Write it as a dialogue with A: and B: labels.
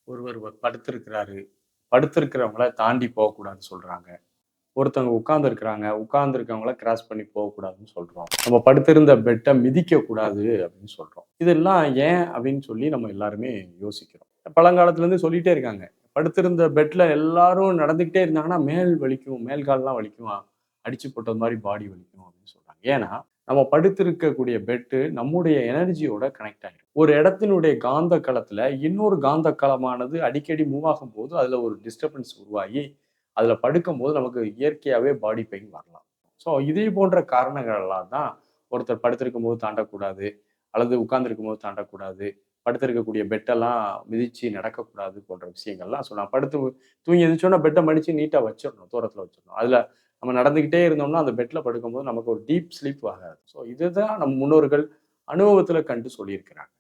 A: ஒருவர் படுத்திருக்கிறாரு. படுத்திருக்கிறவங்கள தாண்டி போகக்கூடாதுன்னு சொல்றாங்க. ஒருத்தவங்க உட்கார்ந்திருக்கிறாங்க. உட்கார்ந்திருக்கவங்கள கிராஸ் பண்ணி போகக்கூடாதுன்னு சொல்றோம். நம்ம படுத்திருந்த பெட்ட மிதிக்கக்கூடாது அப்படின்னு சொல்றோம். இதெல்லாம் ஏன் அப்படின்னு சொல்லி நம்ம எல்லாருமே யோசிக்கிறோம். பழங்காலத்துலேருந்து சொல்லிட்டே இருக்காங்க. படுத்திருந்த பெட்ல எல்லாரும் நடந்துக்கிட்டே இருந்தாங்கன்னா, மேல் வலிக்கும், மேல் கால்லாம் வலிக்கும். அடிச்சு போட்டது மாரி பாடி வலிக்கும் அப்படின்னு சொல்றாங்க. ஏன்னா, நம்ம படுத்திருக்கக்கூடிய பெட்டு நம்முடைய எனர்ஜியோட கனெக்ட் ஆயிரும். ஒரு இடத்தினுடைய காந்த களத்துல இன்னொரு காந்த களமானது அடிக்கடி மூவ் ஆகும்போது, அதுல ஒரு டிஸ்டர்பன்ஸ் உருவாகி, அதுல படுக்கும்போது நமக்கு இயற்கையாவே பாடி பெயின் வரலாம். ஸோ இதே போன்ற காரணங்கள்லாம் தான் ஒருத்தர் படுத்திருக்கும்போது தாண்டக்கூடாது, அல்லது உட்கார்ந்திருக்கும்போது தாண்டக்கூடாது, படுத்திருக்கக்கூடிய பெட்டெல்லாம் மிதிச்சு நடக்கக்கூடாது போன்ற விஷயங்கள்லாம் சொல்லலாம். தூங்கி எந்திரிச்சோன பெட்ட மடிச்சு நீட்டா வச்சிரணும். தூரத்துல வச்சிரணும். அதுல நம்ம நடந்துகிட்டே இருந்தோம்னா, அந்த பெட்ல படுக்கும்போது நமக்கு ஒரு டீப் ஸ்லீப் வராது. ஸோ இதுதான் நம் முன்னோர்கள் அனுபவத்துல கண்டு சொல்லியிருக்கிறாங்க.